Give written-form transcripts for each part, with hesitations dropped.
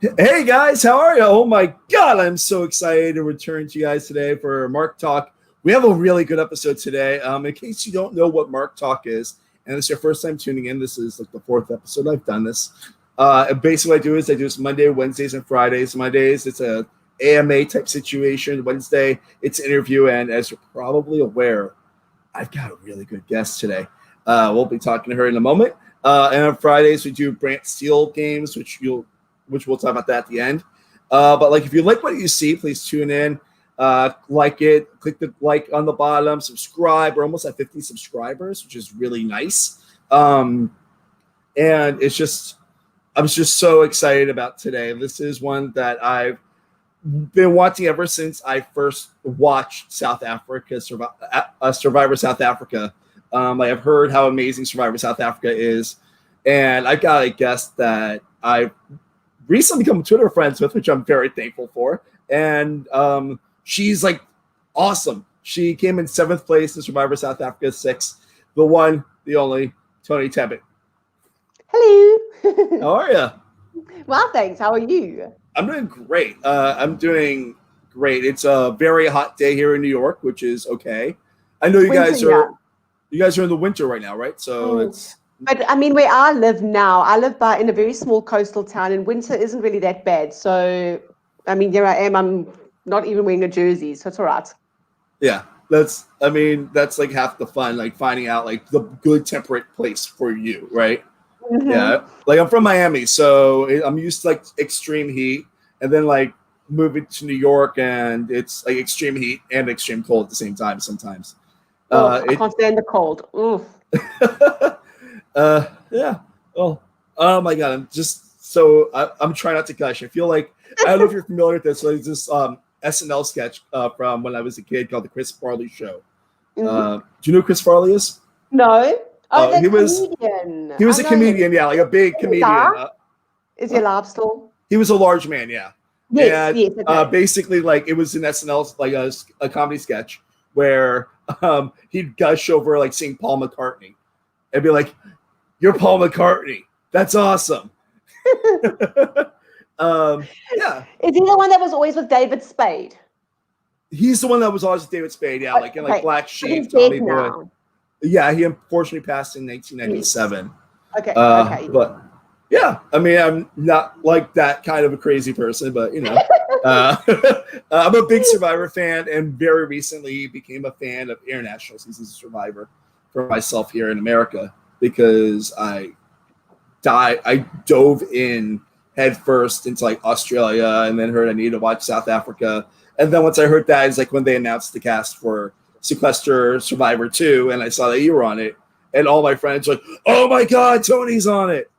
Hey guys, how are you? Oh my God, I'm so excited to return to you guys today for MarkTalk. We have a really good episode today. In case you don't know what MarkTalk is, and it's your first time tuning in, this is like the fourth episode I've done this. Basically, what I do is this Monday, Wednesdays, and Fridays. Mondays, it's a AMA type situation. Wednesday, it's an interview, and as you're probably aware, I've got a really good guest today. We'll be talking to her in a moment. And on Fridays, we do Brant Steele games, which we'll talk about that at the end. But like, if you like what you see, please tune in, like it, click the like on the bottom, subscribe. We're almost at 50 subscribers, which is really nice. And I'm just so excited about today. This is one that I've been watching ever since I first watched South Africa, Survivor South Africa. I've heard how amazing Survivor South Africa is, and I've got a guest that I've recently become Twitter friends with, which I'm very thankful for. And she's like awesome. She came in 7th place in Survivor South Africa 6. The one, the only, Toni Tebbutt. Hello. How are you? Well, thanks. How are you? I'm doing great. It's a very hot day here in New York, which is okay. I know you guys are in the winter right now, right? So But I mean, where I live now, I live in a very small coastal town, and winter isn't really that bad. So, I mean, here I am. I'm not even wearing a jersey, so it's all right. Yeah, that's like half the fun, like finding out like the good temperate place for you, right? Mm-hmm. Yeah, like I'm from Miami, so I'm used to like extreme heat, and then like moving to New York, and it's like extreme heat and extreme cold at the same time sometimes. I can't stand the cold. Oof. Yeah. Oh my God. I'm trying not to gush. I feel like, I don't know if you're familiar with this. So there's this SNL sketch from when I was a kid called The Chris Farley Show. Mm-hmm. Do you know who Chris Farley is? No. Oh, he was a comedian. Yeah, like a big comedian. Is he alive still? He was a large man. Yeah. Yes. And, Okay. basically, like it was an SNL like a comedy sketch where he'd gush over like seeing Paul McCartney and be like, "You're Paul McCartney. That's awesome." Yeah. Is he the one that was always with David Spade? He's the one that was always with David Spade. Yeah, like in like Black Sheep, Tommy Boy. Yeah, he unfortunately passed in 1997. Okay. Okay. But yeah, I mean, I'm not like that kind of a crazy person, but you know, I'm a big Survivor fan, and very recently became a fan of international seasons of Survivor for myself here in America, because I dove in head first into like Australia, and then heard I needed to watch South Africa. And then once I heard that, it's like when they announced the cast for Sequester Survivor 2, and I saw that you were on it, and all my friends were like, "Oh my God, Tony's on it."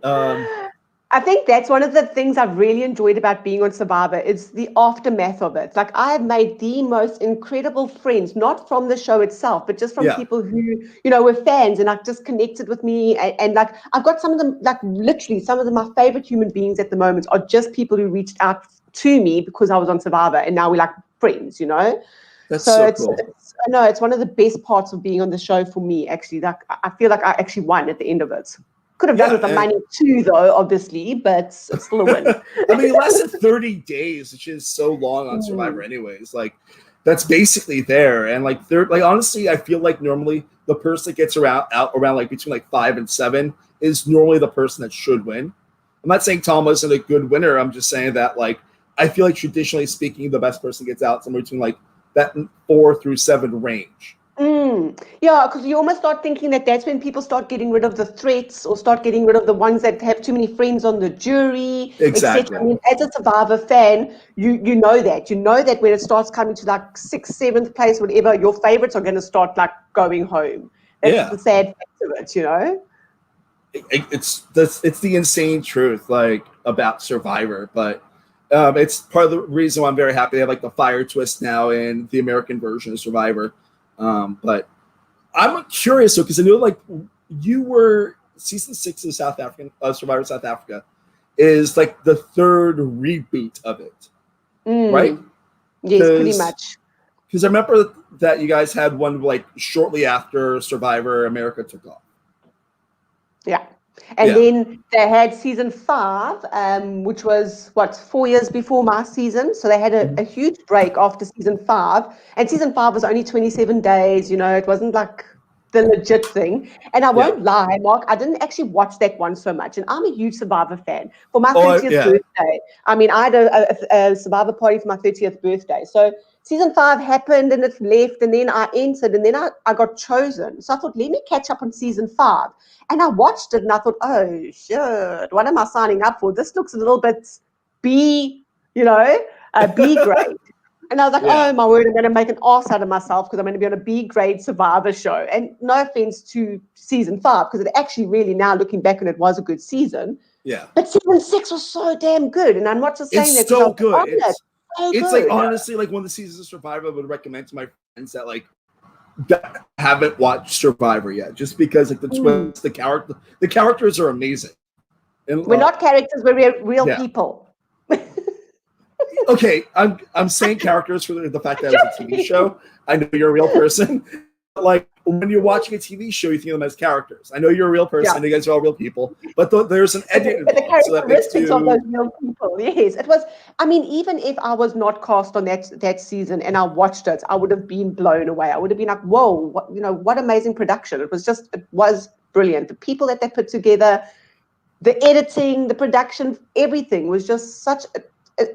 I think that's one of the things I've really enjoyed about being on Survivor. It's the aftermath of it. Like, I have made the most incredible friends, not from the show itself, but just from people who, you know, were fans and like just connected with me. And like, I've got some of them, like literally some of my favorite human beings at the moment are just people who reached out to me because I was on Survivor, and now we're like friends, you know? That's so cool. It's one of the best parts of being on the show for me, actually. Like, I feel like I actually won at the end of it. Could have done with the money too, though, obviously, but it's still a win. I mean, it lasted 30 days, which is so long on Survivor anyways. Like, that's basically there. And like, honestly, I feel like normally the person that gets around like between like 5 and 7 is normally the person that should win. I'm not saying Tom wasn't a good winner. I'm just saying that, like, I feel like traditionally speaking, the best person gets out somewhere between like that 4 through 7 range. Yeah, because you almost start thinking that that's when people start getting rid of the threats, or start getting rid of the ones that have too many friends on the jury. Exactly. I mean, as a Survivor fan, you know that when it starts coming to like 6th, 7th place, whatever, your favorites are going to start like going home. That's the sad fact of it, you know. It's the insane truth, like, about Survivor, but it's part of the reason why I'm very happy they have like the fire twist now in the American version of Survivor. But I'm curious, because I know like you were season 6 of Survivor South Africa is like the 3rd reboot of it, right? Yes, pretty much. Because I remember that you guys had one like shortly after Survivor America took off. Yeah. And then they had season 5, which was 4 years before my season. So they had a huge break after season 5. And season 5 was only 27 days, it wasn't like the legit thing. And I won't lie, Mark, I didn't actually watch that one so much. And I'm a huge Survivor fan. For my 30th birthday, I had a Survivor party for my 30th birthday. So season 5 happened and it left, and then I entered, and then I got chosen. So I thought, let me catch up on season 5. And I watched it and I thought, oh, shit, what am I signing up for? This looks a little bit B, B grade. And I was like, oh, my word, I'm going to make an ass out of myself because I'm going to be on a B grade Survivor show. And no offense to season 5, because it actually really, now looking back on it, was a good season. Yeah. But season 6 was so damn good. And I'm not just saying it's that. So good. It's like, honestly, like one of the seasons of Survivor I would recommend to my friends that haven't watched Survivor yet, just because like the twists, the characters are amazing. And, we're not characters, we're real people. Okay, I'm saying characters for the fact that it's a TV show. I know you're a real person. Like when you're watching a TV show, you think of them as characters. I know you're a real person. I know you guys are all real people, but there's an edit involved. The characteristics of those real people. Yes, it was. Even if I was not cast on that season and I watched it, I would have been blown away. I would have been like, "Whoa, what amazing production!" It was brilliant. The people that they put together, the editing, the production, everything was just such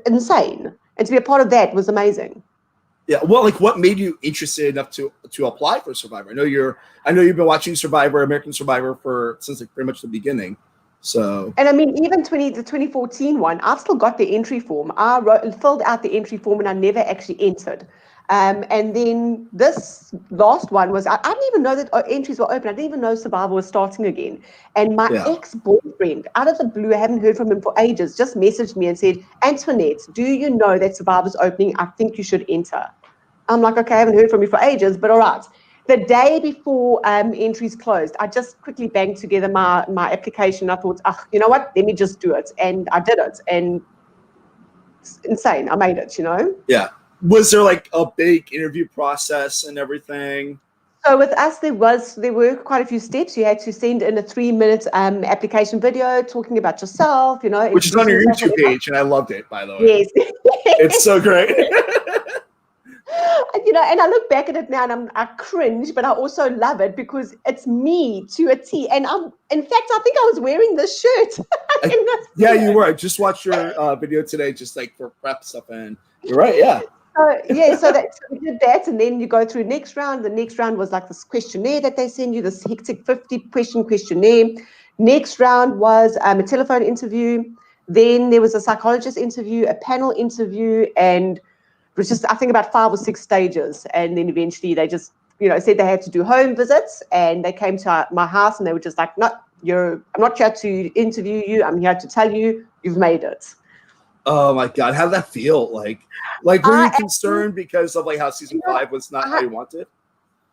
insane. And to be a part of that was amazing. Yeah, well, like what made you interested enough to apply for Survivor? I know you've been watching Survivor, American Survivor since like pretty much the beginning. So, and even the 2014 one, I've still got the entry form. I filled out the entry form and I never actually entered. And then this last one was, I didn't even know that entries were open. I didn't even know Survivor was starting again. And my ex-boyfriend, out of the blue, I haven't heard from him for ages, just messaged me and said, Antoinette, do you know that Survivor's opening? I think you should enter. I'm like, okay, I haven't heard from you for ages, but all right. The day before entries closed, I just quickly banged together my application. I thought, you know what? Let me just do it. And I did it. And it's insane. I made it, Yeah. Was there like a big interview process and everything? So with us, there were quite a few steps. You had to send in a 3-minute application video talking about yourself, Which is on your YouTube page, and I loved it, by the way. Yes. It's so great. And I look back at it now and I cringe, but I also love it because it's me to a T. And in fact, I think I was wearing this shirt. Yeah, you were. I just watched your video today, just like for prep stuff, and you're right. Yeah. So we did that, and then you go through next round. The next round was like this questionnaire that they send you, this hectic 50-question questionnaire. Next round was a telephone interview. Then there was a psychologist interview, a panel interview, and it was just, I think, about 5 or 6 stages. And then eventually they just, said they had to do home visits, and they came to my house and they were just like, no, I'm not here to interview you. I'm here to tell you you've made it. Oh my God. How did that feel? Like were you concerned because of like how season 5 was not how you wanted?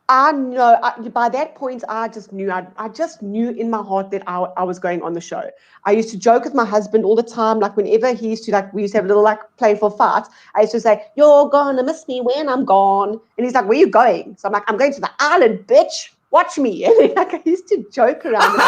I know. By that point, I just knew. I just knew in my heart that I was going on the show. I used to joke with my husband all the time. Like whenever he used to, we used to have a little playful fight. I used to say, "You're gonna miss me when I'm gone," and he's like, "Where are you going?" So I'm like, "I'm going to the island, bitch. Watch me." And I used to joke around.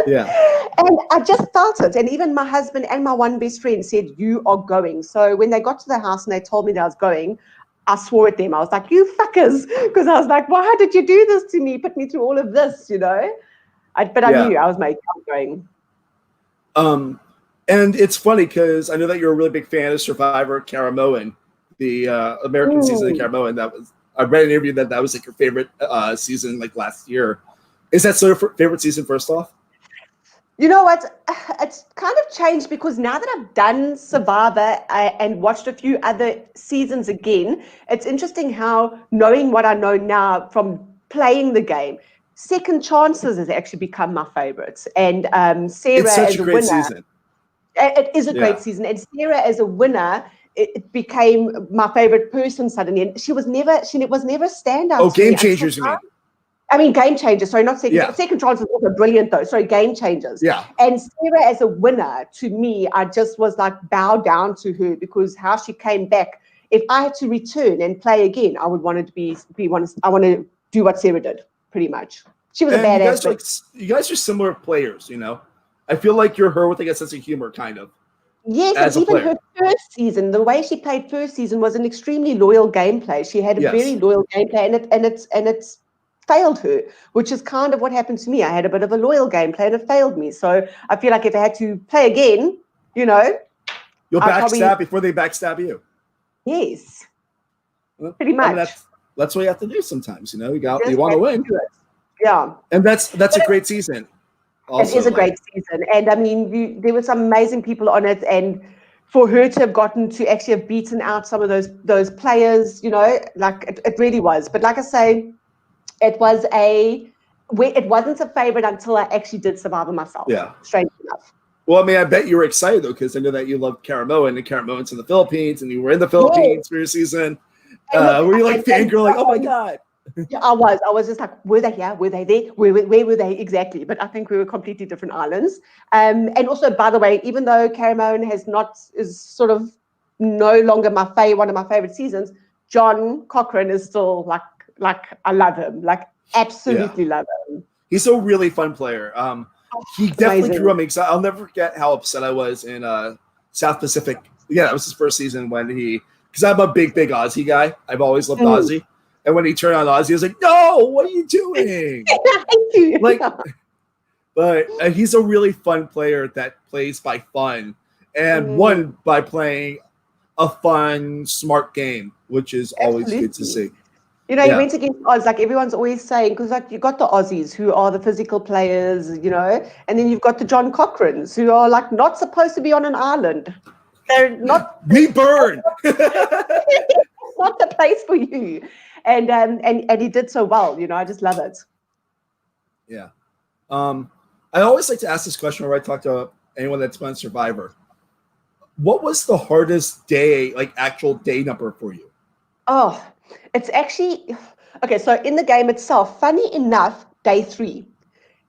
Yeah. And I just felt it. And even my husband and my one best friend said, "You are going." So when they got to the house and they told me that I was going, I swore at them. I was like, "You fuckers," because I was like, "Why did you do this to me? Put me through all of this, But I knew I was going. And it's funny because I know that you're a really big fan of Survivor Caramoan, the American season of Caramoan. I read an interview that was like your favorite season like last year. Is that still your favorite season? First off. You know what? It's kind of changed because now that I've done Survivor and watched a few other seasons again, it's interesting how, knowing what I know now from playing the game, Second Chances has actually become my favorite. And Sarah it's such as a a great winner. Season. It is a great season. And Sarah as a winner, it became my favorite person suddenly. And she was never a standout. Oh, Game Changers, you mean? I mean, Game Changers. Sorry, not Second. Yeah. Second Chance is also brilliant, though. Sorry, Game Changers. Yeah. And Sarah as a winner, to me, I just was like bow down to her because how she came back. If I had to return and play again, I would want it to I want to do what Sarah did, pretty much. She was a And badass. you guys are similar players, you know. I feel like you're her with like a sense of humor, kind of. Yes, and As a even player. her first season, the way she played first season was an extremely loyal gameplay. She had a very Yes. loyal gameplay, and it's failed her, which is kind of what happened to me. I had a bit of a loyal gameplay, and it failed me. So I feel like if I had to play again, you know, You'll I'd probably backstab before they backstab you. yes, Well, pretty I mean, much. that's what you have to do sometimes. You know, you Just want to had to win, do it. Yeah. and that's a great season. It is Also, a like great season, and I mean, there were some amazing people on it, and for her to have gotten to actually have beaten out some of those players, like it really was. But like I say, it wasn't a favorite until I actually did Survivor myself. yeah. Strange enough. Well, I mean, I bet you were excited though because I know that you loved Karamoa and Karamoa's in the Philippines, and you were in the Yeah. Philippines for your season. And look, Were you like and fangirl, like, oh my god? yeah, I was just like, were they here? Were they there? Where were they exactly? But I think we were completely different islands. And also, by the way, even though Caramone is sort of no longer one of my favorite seasons, John Cochran is still like I love him, like absolutely love him. He's a really fun player. He definitely Amazing. grew on me. I'll never forget how upset I was in South Pacific. Yeah, that was his first season because I'm a big Aussie guy. I've always loved Aussie. And when he turned on Aussie, I was like, no, what are you doing? Thank you. But he's a really fun player that plays by fun and won by playing a fun, smart game, which is always good to see. He went against odds, like everyone's always saying, because like you've got the Aussies who are the physical players, and then you've got the John Cochrans who are like not supposed to be on an island. They're not. We burn. It's not the place for you. And he did so well, I just love it. Yeah. I always like to ask this question whenever I talk to anyone that's been on Survivor. What was the hardest day, like actual day number for you? Oh, it's actually okay. So in the game itself, funny enough, day 3.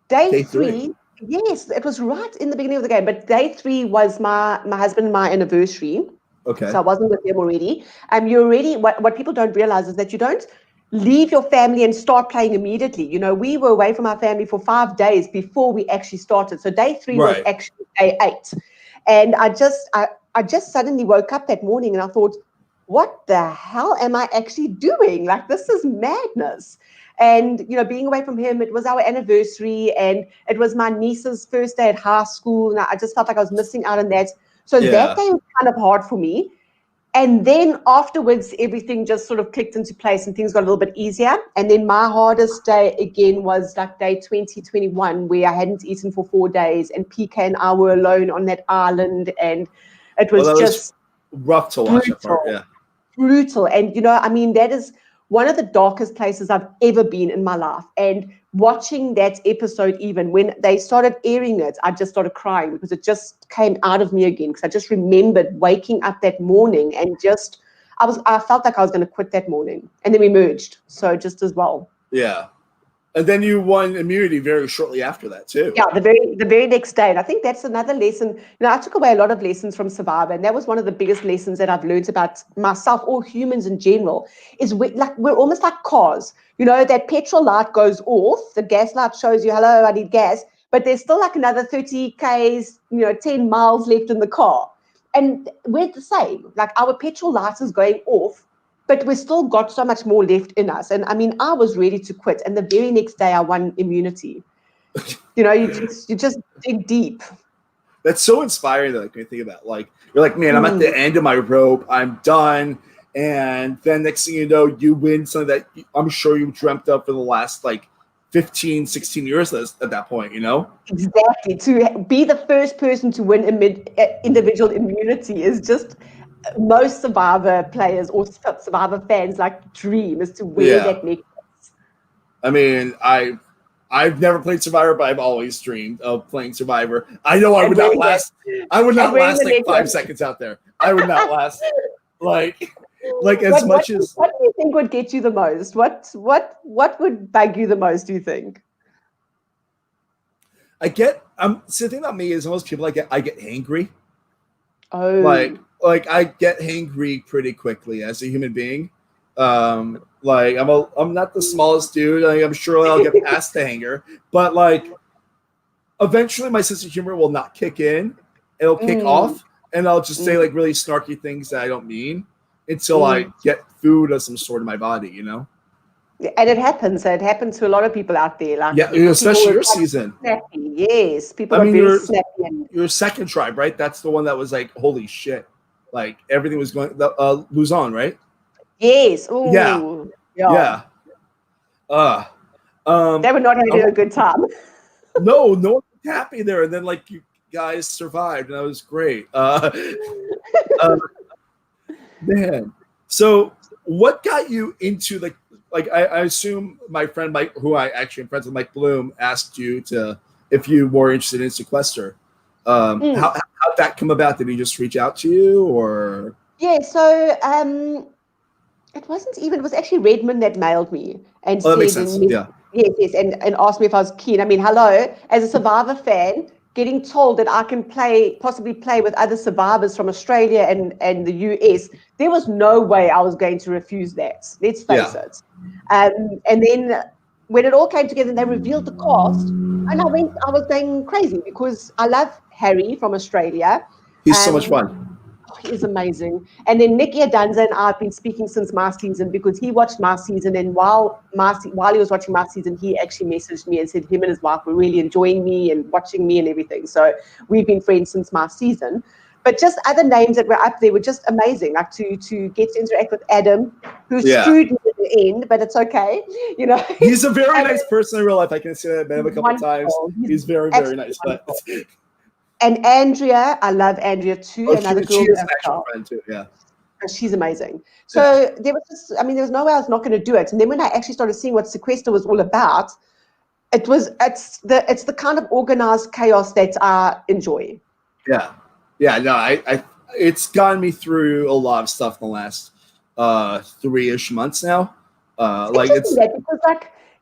Day three, yes, it was right in the beginning of the game. But day 3 was my husband and my anniversary. Okay. So I wasn't with him already. What people don't realize is that you don't leave your family and start playing immediately. We were away from our family for 5 days before we actually started. So day 3 was actually day 8. And I just suddenly woke up that morning and I thought, what the hell am I actually doing? Like, this is madness. And, being away from him, it was our anniversary and it was my niece's first day at high school. And I just felt like I was missing out on that. So that day was kind of hard for me. And then afterwards, everything just sort of clicked into place and things got a little bit easier. And then my hardest day again was like day 2021, where I hadn't eaten for 4 days and PK and I were alone on that island. And it was just rough to watch that part. Yeah. Brutal. And, that is one of the darkest places I've ever been in my life. And watching that episode, even when they started airing it, I just started crying because it just came out of me again. Because I just remembered waking up that morning and I felt like I was going to quit that morning. And then we merged. So just as well. Yeah. And then you won immunity very shortly after that too. Yeah, the very next day. And I think that's another lesson. I took away a lot of lessons from Survivor, and that was one of the biggest lessons that I've learned about myself or humans in general, is we're almost like cars. That petrol light goes off, the gas light shows you, hello, I need gas, but there's still like another 30 Ks, 10 miles left in the car. And we're the same. Like our petrol light is going off, but we still got so much more left in us. And I mean, I was ready to quit. And the very next day I won immunity. You just dig deep. That's so inspiring though, when you think about like, you're like, man, I'm at the end of my rope. I'm done. And then next thing you know, you win something that I'm sure you dreamt of for the last like 15, 16 years at that point, Exactly. To be the first person to win individual immunity is just most Survivor players or Survivor fans like dream is to wear that necklace. I mean, I've never played Survivor, but I've always dreamed of playing Survivor. I know I would not last. I would not last like 5 seconds out there. I would not last like as much as. What do you think would get you the most? What would bug you the most? Do you think? The thing about me is most people I get hangry. Oh, like I get hangry pretty quickly as a human being, Like I'm not the smallest dude. Like, I'm sure I'll get past the hanger, but like eventually my sense of humor will not kick in. It'll kick off, and I'll just say like really snarky things that I don't mean until I get food of some sort in my body, you know? And it happens. It happens to a lot of people out there. Like, Yeah, especially your season. Snappy. Yes, people I are mean, very snappy. Your second tribe, right? That's the one that was like, holy shit. Like everything was going Luzon, right? Yes. Ooh, yeah. They were not having a good time. No one was happy there. And then like you guys survived, and that was great. Man. So what got you into like I assume my friend Mike, who I actually am friends with, Mike Bloom, asked you if you were interested in Sequester. How'd that come about? Did he just reach out to you, or? Yeah, so it was actually Redmond that mailed me and said, that makes sense. Yes, and asked me if I was keen. I mean, hello, as a Survivor fan, getting told that I can possibly play with other survivors from Australia and the US, there was no way I was going to refuse that. Let's face it. And then when it all came together and they revealed the cast, and I was going crazy because I love Harry from Australia. He's so much fun. He is amazing. And then Nick Iadanza and I have been speaking since my season because he watched my season, and while he was watching my season, he actually messaged me and said him and his wife were really enjoying me and watching me and everything. So we've been friends since my season. But just other names that were up there were just amazing. Like to get to interact with Adam, who screwed me at the end, but it's okay. You know, he's a very nice person in real life. I can say that I've met him a couple times. He's very, very nice. But and Andrea, I love Andrea too. Another girl. She is an actual friend too. Yeah. She's amazing. So there was no way I was not going to do it. And then when I actually started seeing what Sequester was all about, it's the kind of organized chaos that I enjoy. Yeah. Yeah, no, it's gotten me through a lot of stuff in the last 3-ish months now. Because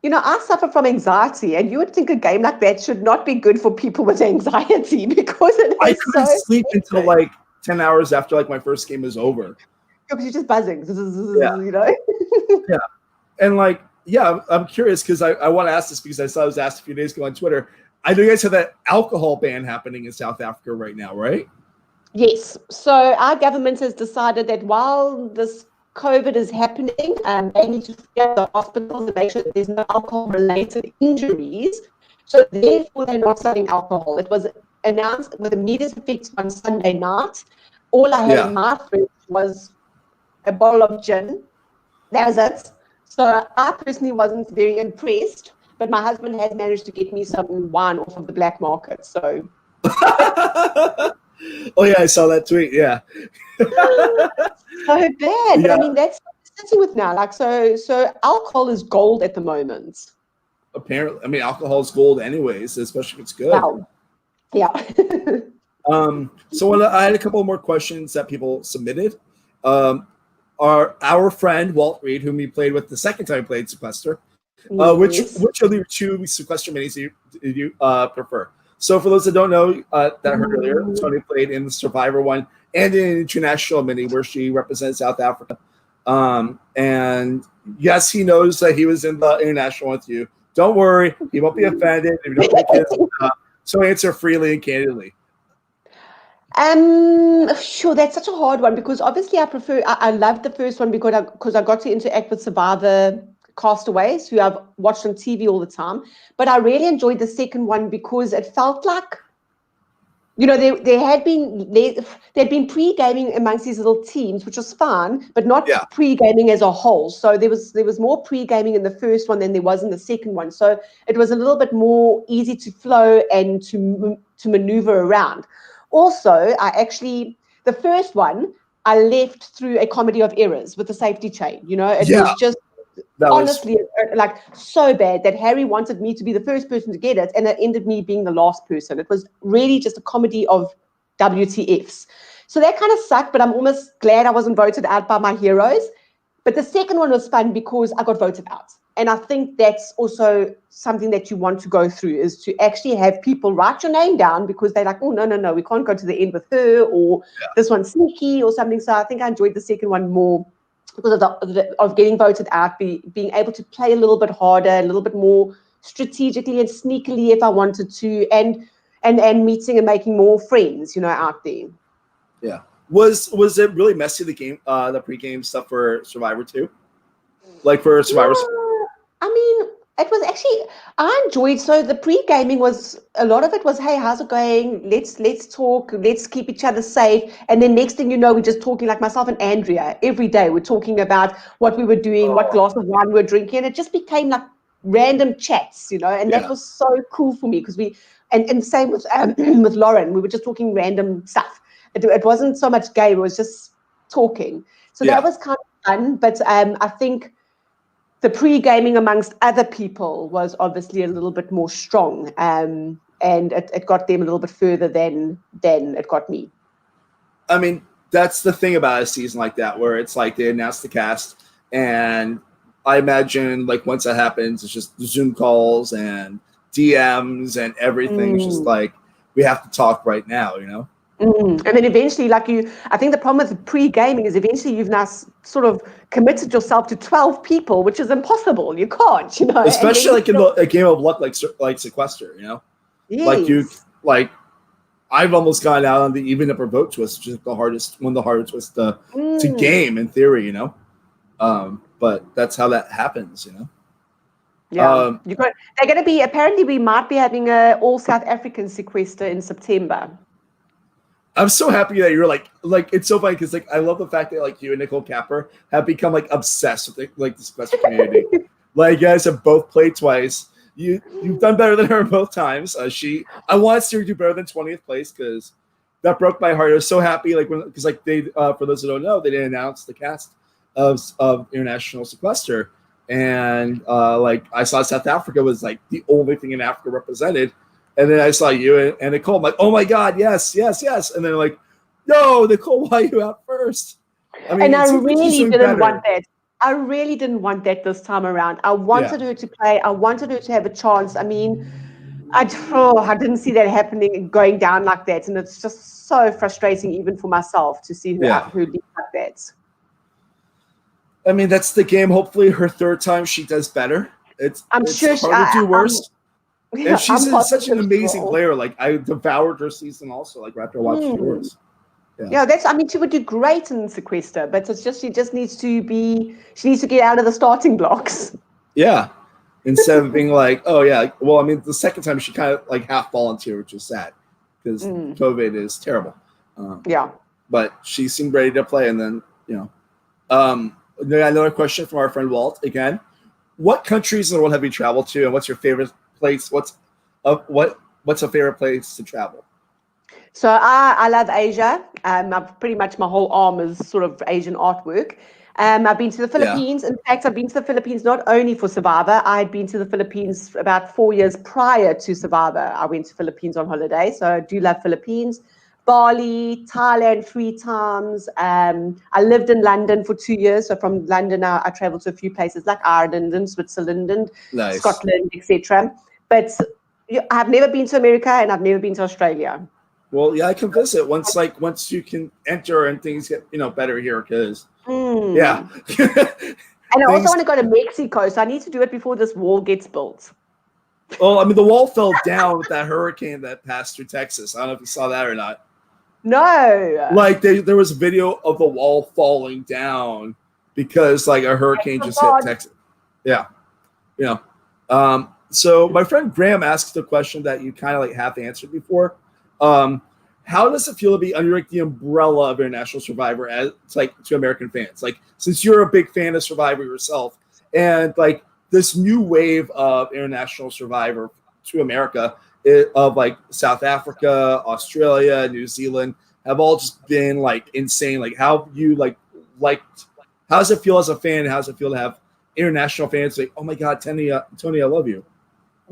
I suffer from anxiety, and you would think a game like that should not be good for people with anxiety because I couldn't sleep until like 10 hours after like my first game was over. Because you're just buzzing, you know? Yeah. And like, I'm curious because I want to ask this because I saw it was asked a few days ago on Twitter. I know you guys have that alcohol ban happening in South Africa right now, right? Yes. So our government has decided that while this COVID is happening, they need to get the hospitals and make sure that there's no alcohol-related injuries. So therefore, they're not selling alcohol. It was announced with immediate effect on Sunday night. All I had in my fridge was a bottle of gin. That was it. So I personally wasn't very impressed, but my husband has managed to get me some wine off of the black market. So. Oh yeah, I saw that tweet. Yeah. So bad. But I mean, that's what we're sitting with now. Like, so alcohol is gold at the moment. Apparently, I mean, alcohol is gold anyways, especially if it's good. Wow. Yeah. So I had a couple more questions that people submitted. Our friend Walt Reed, whom we played with the second time we played Sequester, which of the two Sequester minis do you prefer? So for those that don't know, that I heard earlier, Toni played in the Survivor one and in an international mini where she represents South Africa. And yes, he knows that he was in the international with you. Don't worry, he won't be offended. If you don't think his, so answer freely and candidly. Sure, that's such a hard one because obviously I loved the first one because I got to interact with Survivor castaways who I've watched on TV all the time, but I really enjoyed the second one because it felt like, there'd been pre-gaming amongst these little teams, which was fun, but not pre-gaming as a whole. So there was more pre-gaming in the first one than there was in the second one. So it was a little bit more easy to flow and to maneuver around. Also, the first one, I left through a comedy of errors with the safety chain. It was just honestly like so bad that Harry wanted me to be the first person to get it, and it ended me being the last person. It was really just a comedy of WTFs. So that kind of sucked, but I'm almost glad I wasn't voted out by my heroes. But the second one was fun because I got voted out. And I think that's also something that you want to go through, is to actually have people write your name down because they're like, oh, no, we can't go to the end with her, or this one's sneaky or something. So I think I enjoyed the second one more because of getting voted out, being able to play a little bit harder, a little bit more strategically and sneakily if I wanted to, and meeting and making more friends, out there. Yeah. Was it really messy, the game, the pregame stuff for Survivor 2? Like for Survivor? No, I mean, it was actually, I enjoyed, so the pre-gaming was, a lot of it was, hey, how's it going? Let's talk, let's keep each other safe. And then next thing you know, we're just talking, like myself and Andrea, every day we're talking about what we were doing, what glass of wine we were drinking. And it just became like random chats, and that was so cool for me because and same with with Lauren, we were just talking random stuff. It wasn't so much game, it was just talking. So that was kind of fun. But I think the pre-gaming amongst other people was obviously a little bit more strong, and it got them a little bit further than it got me. I mean, that's the thing about a season like that, where it's like they announce the cast, and I imagine like once that happens, it's just Zoom calls and DMs and everything's just like, we have to talk right now, And then eventually, I think the problem with pre-gaming is eventually you've now sort of committed yourself to 12 people, which is impossible. You can't, Especially like in a game of luck, like Sequester, Yes. Like I've almost gone out on the even number vote twist, which is one of the hardest twists to game in theory, but that's how that happens, Yeah. They're going to be, apparently we might be having a all South African Sequester in September. I'm so happy that you're like it's so funny because I love the fact that like you and Nicole Capper have become like obsessed with the Sequester community. Like you guys have both played twice. You've done better than her both times. I wanted to do better than 20th place because that broke my heart. I was so happy because they for those who don't know, they didn't announce the cast of International Sequester, and I saw South Africa was like the only thing in Africa represented. And then I saw you and Nicole. I'm like, oh my God, yes. And then no, Nicole, why are you out first? I mean, and I really didn't want that. I really didn't want that this time around. I wanted her to play. I wanted her to have a chance. I mean, I didn't see that happening and going down like that. And it's just so frustrating even for myself to see her leave like that. I mean, that's the game. Hopefully her third time she does better. It's hard to do worse. And she's such an amazing player. Like I devoured her season also, after watching yours. Yeah, she would do great in Sequester, but it's just she needs to get out of the starting blocks. Yeah. Instead of being like, oh yeah, well, I mean, the second time she kind of half volunteered, which is sad because COVID is terrible. But she seemed ready to play, and then another question from our friend Walt again. What countries in the world have you traveled to, and what's your favorite place? What's a favorite place to travel? So I love Asia. I've pretty much my whole arm is sort of Asian artwork. I've been to the Philippines. In fact, I've been to the Philippines not only for Survivor. I had been to the Philippines about 4 years prior to Survivor. I went to Philippines on holiday, so I do love Philippines. Bali, Thailand 3 times. I lived in London for 2 years. So from London, I traveled to a few places like Ireland and Switzerland and Scotland, etc. But I've never been to America and I've never been to Australia. Well, yeah, I can visit once you can enter and things get better here because And I also want to go to Mexico, so I need to do it before this wall gets built. Well, I mean, the wall fell down with that hurricane that passed through Texas. I don't know if you saw that or not. No. There was a video of the wall falling down because a hurricane just hit Texas. Yeah. So my friend Graham asked the question that you kind of half answered before. How does it feel to be under the umbrella of International Survivor as to American fans? Since you're a big fan of Survivor yourself, and this new wave of International Survivor to America of South Africa, Australia, New Zealand have all just been insane. How you how does it feel as a fan? How does it feel to have international fans say, "Oh my God, Toni, I love you"?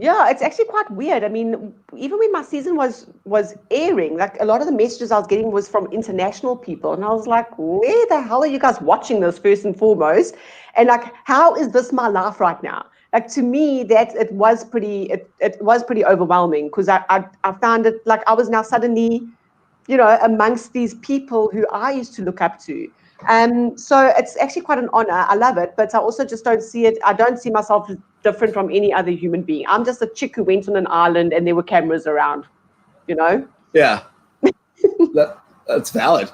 Yeah, it's actually quite weird. I mean, even when my season was airing, a lot of the messages I was getting was from international people. And I was like, where the hell are you guys watching this first and foremost? And how is this my life right now? To me, that it was pretty overwhelming because I found it I was now suddenly, amongst these people who I used to look up to. So it's actually quite an honor. I love it, but I also just don't see it. I don't see myself different from any other human being. I'm just a chick who went on an island and there were cameras around, you know? Yeah, that's valid.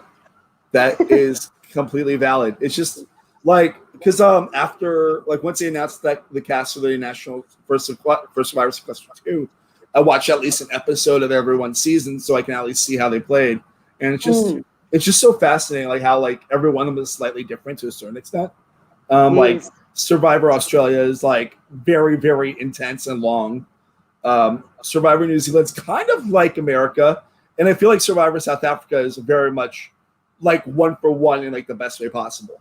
That is completely valid. It's just like, because after, like, once they announced that the cast of the National First Survivor Sequester 2, I watched at least an episode of every one season so I can at least see how they played. And it's just so fascinating, like how like every one of them is slightly different to a certain extent. Like Survivor Australia is like very, very intense and long. Survivor New Zealand's kind of like America, and I feel like Survivor South Africa is very much like one for one in like the best way possible.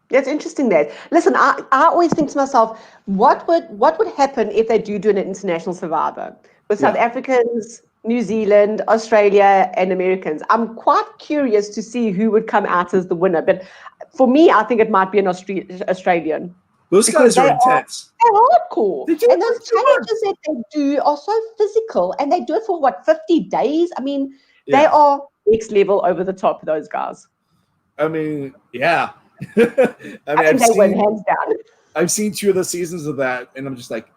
It's interesting that. Listen, I always think to myself, what would happen if they do an international Survivor with South Africans, New Zealand, Australia, and Americans? I'm quite curious to see who would come out as the winner. But for me, I think it might be an Australian. Those guys are intense. They're hardcore. And those challenges that they do are so physical, and they do it for 50 days? I mean, they are next level over the top, those guys. I mean, yeah. I think they win hands down. I've seen 2 of the seasons of that, and I'm just like,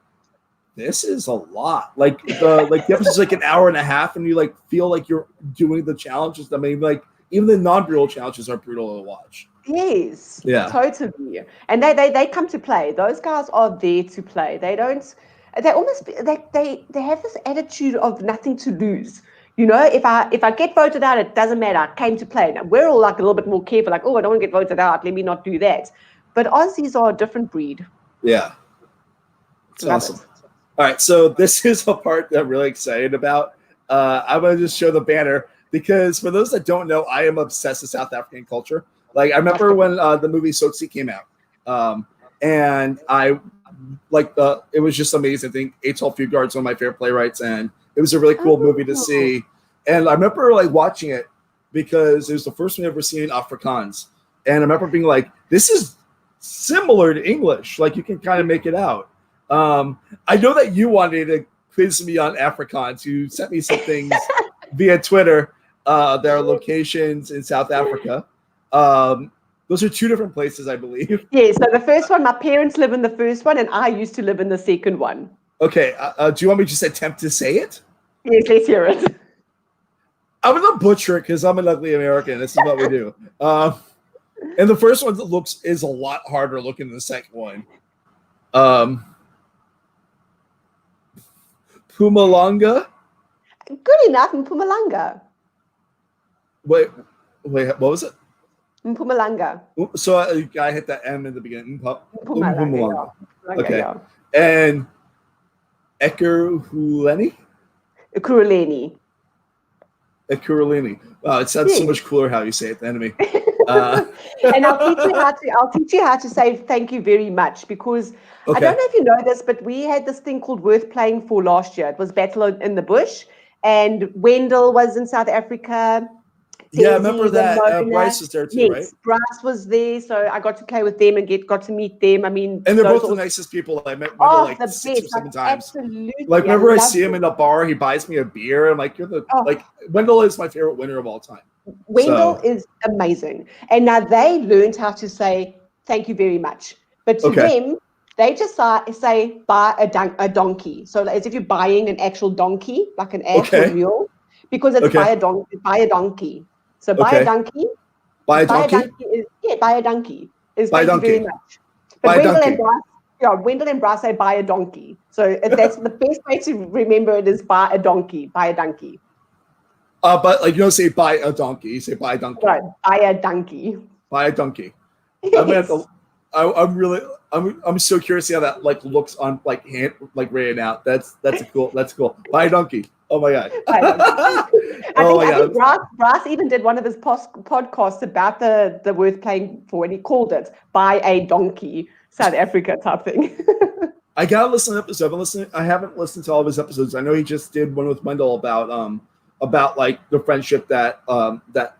this is a lot. Like the episode's like an hour and a half, and you like feel like you're doing the challenges. I mean, like even the non-brutal challenges are brutal to watch. Yes. Yeah. Totally. And they come to play. Those guys are there to play. They don't. They almost they have this attitude of nothing to lose. You know, if I get voted out, it doesn't matter. I came to play. Now, we're all like a little bit more careful, like, oh, I don't want to get voted out. Let me not do that. But Aussies are a different breed. Yeah. It's awesome. All right, so this is a part that I'm really excited about. I'm going to just show the banner because for those that don't know, I am obsessed with South African culture. Like, I remember when the movie Sotsy came out, and I like it was just amazing. I think Atul Fugard's one of my favorite playwrights, and it was a really cool movie to see. And I remember like watching it because it was the first one I've ever seen in Afrikaans, and I remember being like, "This is similar to English. Like, you can kind of make it out." I know that you wanted to quiz me on Afrikaans. You sent me some things via Twitter. There are locations in South Africa. Those are 2 different places, I believe. Yeah, so the first one, my parents live in the first one, and I used to live in the second one. Okay, do you want me to just attempt to say it? Yes, let's hear it. I'm going to butcher it because I'm an ugly American. This is what we do. And the first one is a lot harder looking than the second one. Mpumalanga. Good enough, Mpumalanga. Wait, what was it? Mpumalanga. So I hit that M in the beginning. Mpumalanga. Okay. Yeah. And Ekurhuleni? Ekurhuleni. Ekurhuleni. Wow, it sounds so much cooler how you say it than me. And I'll teach you how to say thank you very much because I don't know if you know this, but we had this thing called Worth Playing For last year. It was Battle in the Bush, and Wendell was in South Africa. Yeah, I remember that. Bryce was there too, right? Bryce was there, so I got to play with them and got to meet them. I mean, and they're both the nicest people I met. Like 6 or 7 times. Absolutely. Like whenever I see him in a bar, he buys me a beer. I'm like, you're the like Wendell is my favorite winner of all time. Wendell is amazing, and now they learned how to say thank you very much. But to them, they just say buy a donkey. So as if you're buying an actual donkey, like an ass or mule, because it's buy a donkey. So buy a donkey. Buy a donkey. Buy a donkey is buy a donkey. Very much. But Wendell and Bryce say buy a donkey. So that's the best way to remember it is buy a donkey. Buy a donkey. But like you don't say buy a donkey, you say buy a donkey. Right, buy a donkey. Buy a donkey. Yes. I'm so curious to see how that like looks on like hand like written out. That's cool. Buy a donkey. Oh my god. I think Bryce even did one of his podcasts about the Worth Playing For, and he called it "Buy a Donkey" South Africa type thing. I gotta listen to episodes. I haven't listened to all of his episodes. I know he just did one with Wendell about like the friendship that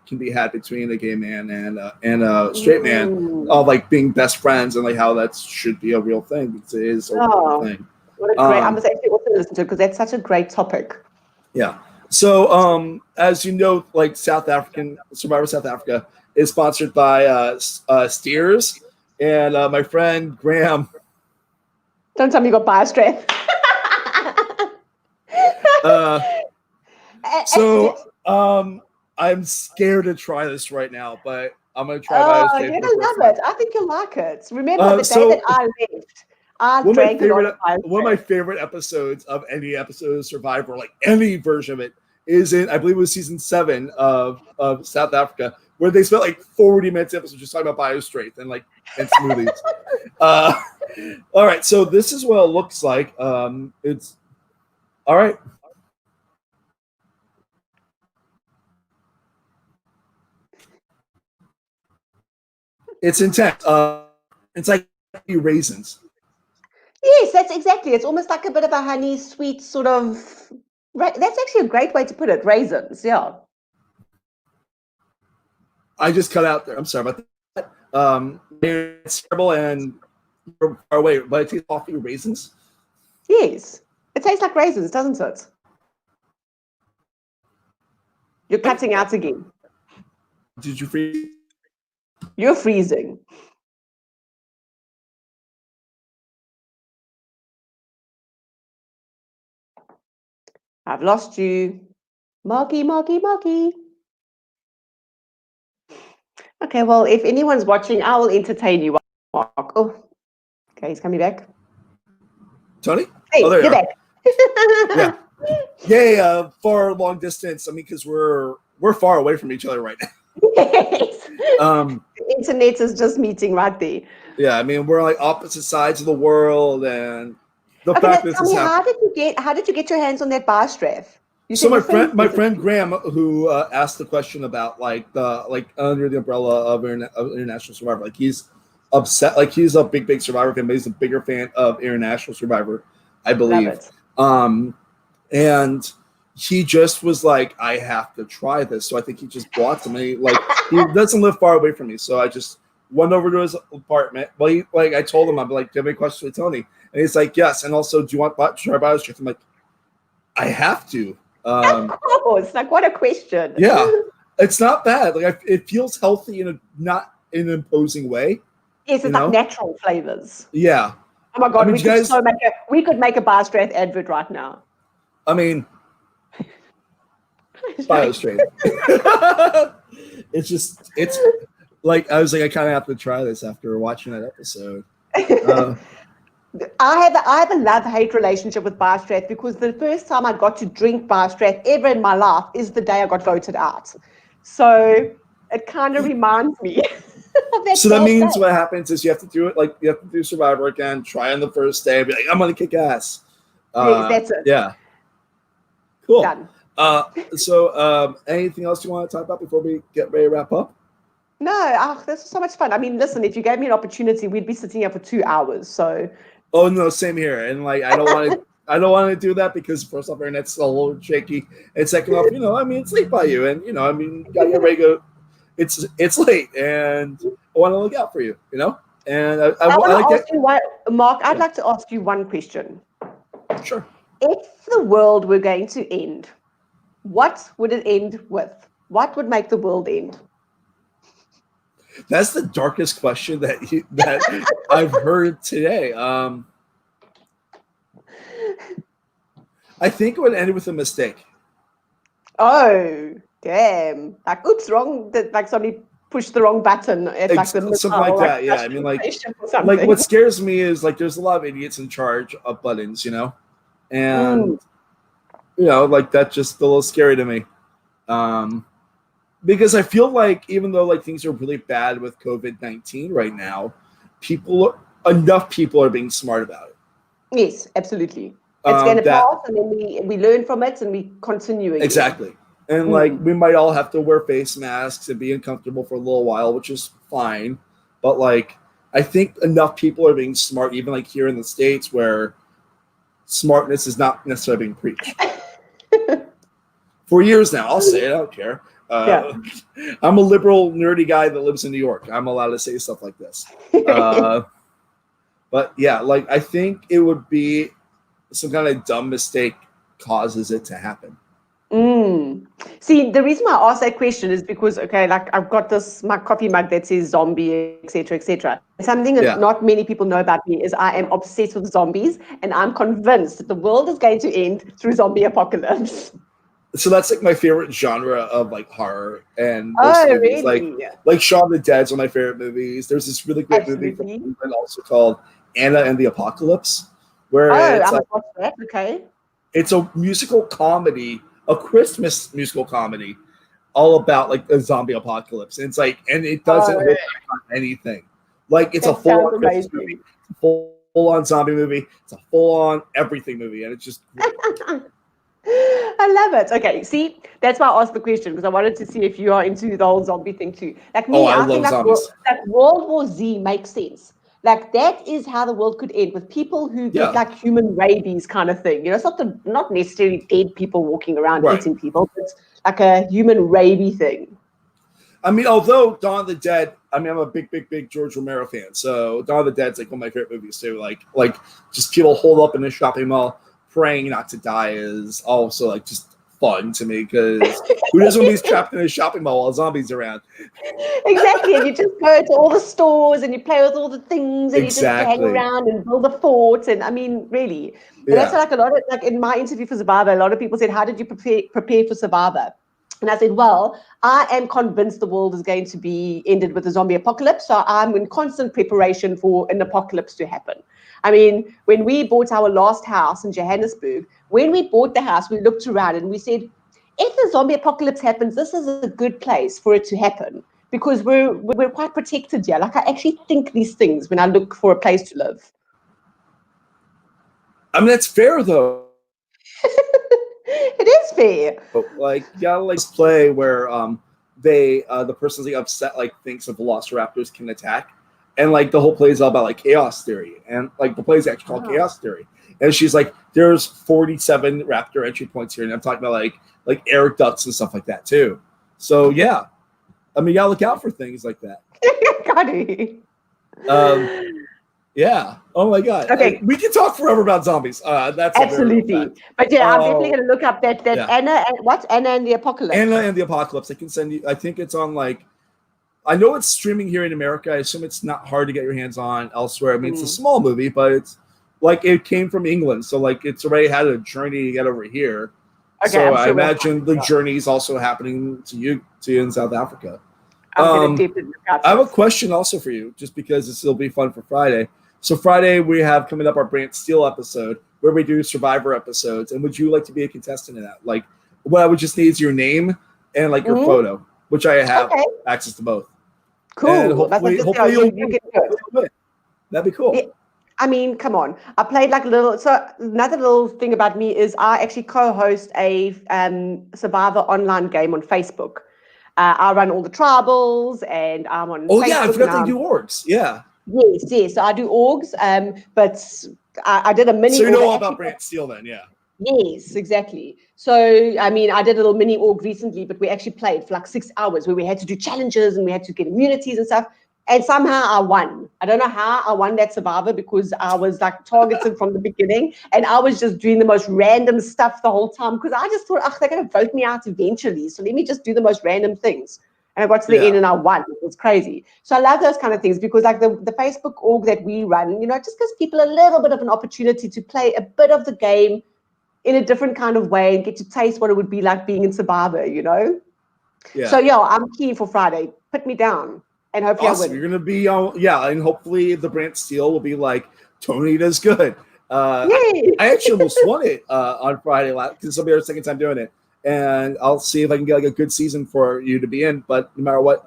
can be had between a gay man and a straight man, of like being best friends and like how that should be a real thing because it is a real thing. What a great! I must actually also listen to it because that's such a great topic. Yeah. So, as you know, like Survivor South Africa is sponsored by Steers, and my friend Graham. Don't tell me you got bias strength. I'm scared to try this right now, but I'm gonna try Oh, bias you're strength gonna love it. I think you'll like it. Remember the day that I left, I drank a lot of bias one of my favorite episodes of any episode of Survivor, like any version of it, is in, I believe it was season 7 of South Africa, where they spent like 40 minutes episode just talking about bio strength and smoothies. All right, so this is what it looks like. It's all right. It's intense. It's like raisins. Yes, that's exactly. It's almost like a bit of a honey sweet sort of. Right, that's actually a great way to put it. Raisins, yeah. I just cut out there. I'm sorry about that. It's terrible and you're far away, but it tastes awfully raisins. Yes, it tastes like raisins, doesn't it? You're cutting out again. Did you freeze? You're freezing. I've lost you. Marky. Okay, well, if anyone's watching, I will entertain you. Mark. Oh, okay, he's coming back. Tony? Hey, there you're back. Yeah. Yay, far long distance. I mean, because we're far away from each other right now. Yes. The internet is just meeting right there. Yeah, I mean, we're like opposite sides of the world, and the fact that this is happening. How did you get your hands on that bar strap? So my friend Graham, who asked the question about under the umbrella of International Survivor, like he's upset, like he's a big Survivor fan, but he's a bigger fan of International Survivor, I believe. And he just was like, I have to try this. So I think he just bought some. He doesn't live far away from me, so I just went over to his apartment. Well, I told him, I'm like, do you have any questions for Tony? And he's like, yes. And also, do you want to try BioStrength? I'm like, I have to. Of course, like what a question. Yeah, it's not bad. Like it feels healthy not in an imposing way. Yes, it's like natural flavors. Yeah. Oh my god, we could make a bar strength advert right now. I mean, BioStrength. It's like I was like, I kind of have to try this after watching that episode. I have a love-hate relationship with bar strength because the first time I got to drink bar strength ever in my life is the day I got voted out. So it kind of reminds me of that. So that means what happens is you have to do it, like you have to do Survivor again, try on the first day, be like, I'm gonna kick ass. Yes, that's it. Yeah. Cool. Done. So anything else you want to talk about before we get ready to wrap up? No, this was so much fun. I mean, listen, if you gave me an opportunity, we'd be sitting here for 2 hours. So. Oh no, same here. And like I don't want to do that because first off, internet's a little shaky, and second off, I mean, it's late by you, and I mean, you got your ready to go. It's late, and I want to look out for you, And I want to ask you Mark. I'd like to ask you one question. Sure. If the world were going to end, what would it end with? What would make the world end? That's the darkest question that I've heard today. I think it would end with a mistake. Oh, damn. Like, oops, wrong. Like somebody pushed the wrong button. It's like something like that, yeah. I mean, like what scares me is like there's a lot of idiots in charge of buttons, and like that's just a little scary to me. Because I feel like even though like things are really bad with COVID-19 right now, enough people are being smart about it. Yes, absolutely. It's going to pass, and then we learn from it, and we continue again. Exactly. And like we might all have to wear face masks and be uncomfortable for a little while, which is fine. But like I think enough people are being smart, even like here in the States, where smartness is not necessarily being preached. For years now, I'll say it. I don't care. I'm a liberal, nerdy guy that lives in New York. I'm allowed to say stuff like this. But yeah, like I think it would be some kind of dumb mistake causes it to happen. See, the reason why I asked that question is because, okay, like I've got my coffee mug that says zombie, etc., etc. Something that not many people know about me is I am obsessed with zombies, and I'm convinced that the world is going to end through zombie apocalypse. So that's like my favorite genre of like horror and Oh, most movies. really? Like Shaun of the Dead's one of my favorite movies. There's this really great movie from England also called Anna and the Apocalypse, where I must watch that. Okay. It's a musical comedy, a Christmas musical comedy, all about like a zombie apocalypse. And it's like, and it doesn't hold back on anything. Like it's a full-on Christmas movie, full-on zombie movie, it's a full-on everything movie, and it's just great. I love it. Okay, see, that's why I asked the question, because I wanted to see if you are into the whole zombie thing too. Like me, I think like World War Z makes sense. Like that is how the world could end, with people who get like human rabies kind of thing. You know, it's not necessarily dead people walking around eating people, but it's like a human rabies thing. I mean, although Dawn of the Dead, I mean, I'm a big George Romero fan, so Dawn of the Dead's like one of my favorite movies too. Like just people holed up in a shopping mall praying not to die is also like just fun to me, because who doesn't want to be trapped in a shopping mall while zombies are around? Exactly, and you just go to all the stores and you play with all the things and you just hang around and build a fort. And I mean, really, and that's like a lot of, like in my interview for Survivor, a lot of people said, "How did you prepare for Survivor?" And I said, well, I am convinced the world is going to be ended with a zombie apocalypse. So I'm in constant preparation for an apocalypse to happen. I mean, when we bought our last house in Johannesburg, when we bought the house, we looked around and we said, if the zombie apocalypse happens, this is a good place for it to happen, because we're quite protected here. Like I actually think these things when I look for a place to live. I mean, that's fair though. It is fair. But like, you gotta like play where the person's like upset, like thinks the velociraptors can attack, and like the whole play is all about like chaos theory, and like the play is actually called chaos theory, and she's like, there's 47 raptor entry points here, and I'm talking about like air ducts and stuff like that too. So yeah, I mean, you gotta look out for things like that. Got it. Yeah. Oh my God. Okay. We can talk forever about zombies. That's absolutely. But yeah, I'm definitely going to look up that Anna. What's Anna and the Apocalypse? Anna and the Apocalypse. I can send you. I think it's on like. I know it's streaming here in America. I assume it's not hard to get your hands on elsewhere. I mean, it's a small movie, but it's like it came from England, so like it's already had a journey to get over here. Okay, so I imagine the journey is also happening to you in South Africa. I have a question also for you, just because this will be fun for Friday. So Friday we have coming up our Brant Steele episode where we do Survivor episodes. And would you like to be a contestant in that? Like, what I would just need is your name and like your photo, which I have access to both. Cool. And hopefully you'll get it. That'd be cool. Yeah. I mean, come on. I played like a little. So another little thing about me is I actually co-host a Survivor online game on Facebook. I run all the tribals, and I'm on. Oh Facebook, yeah, I forgot they do orgs. Yeah. Yes. So I do orgs, but I did a mini. So you know all about Brant Steele then, yeah. Yes, exactly. So, I mean, I did a little mini org recently, but we actually played for like 6 hours where we had to do challenges and we had to get immunities and stuff. And somehow I won. I don't know how I won that Survivor, because I was like targeted from the beginning, and I was just doing the most random stuff the whole time, because I just thought, they're going to vote me out eventually. So let me just do the most random things. And I got to the end and I won. It was crazy. So I love those kind of things, because like the Facebook org that we run, it just gives people a little bit of an opportunity to play a bit of the game in a different kind of way and get to taste what it would be like being in Survivor, Yeah. So I'm keen for Friday. Put me down, and hopefully I win. You're gonna be and hopefully the Brant Steele will be like, Toni does good. I actually almost won it on Friday because this will be our second time doing it, and I'll see if I can get like a good season for you to be in. But no matter what,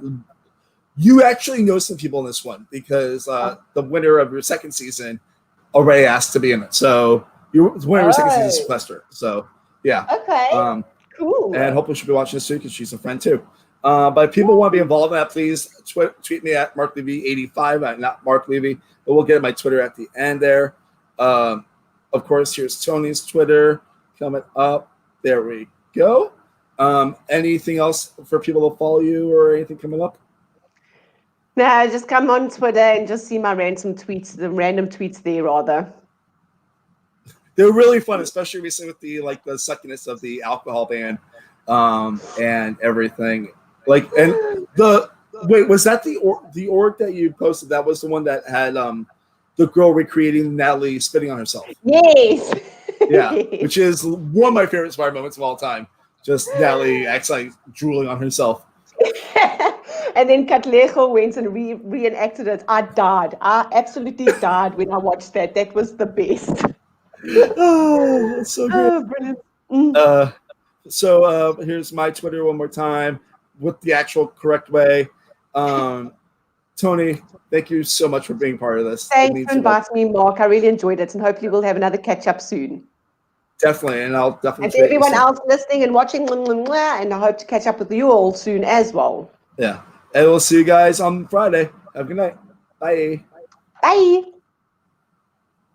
you actually know some people in this one, because the winner of your second season already asked to be in it. So. You're winning your second season Sequester. So, yeah. Okay. Cool. And hopefully she'll be watching this too, because she's a friend too. But if people want to be involved in that, please tweet me at MarkLevy85, not Mark Levy, but we'll get my Twitter at the end there. Of course, here's Toni's Twitter coming up. There we go. Anything else for people to follow you or anything coming up? No, just come on Twitter and just see my random tweets there rather. They were really fun, especially recently with the the suckiness of the alcohol ban, and everything. Like, and wait, was that the org that you posted? That was the one that had the girl recreating Natalie spitting on herself. Yes. Yeah, which is one of my favorite Inspired moments of all time. Just Natalie actually drooling on herself. And then Katlego went and reenacted it. I died. I absolutely died when I watched that. That was the best. Oh, that's so great. Oh, brilliant. So here's my Twitter one more time with the actual correct way. Toni, thank you so much for being part of this. Thanks for inviting me, Mark. I really enjoyed it, and hopefully we'll have another catch up soon. Definitely, and I'll definitely. And to everyone else listening and watching, and I hope to catch up with you all soon as well. Yeah, and we'll see you guys on Friday. Have a good night. Bye. Bye.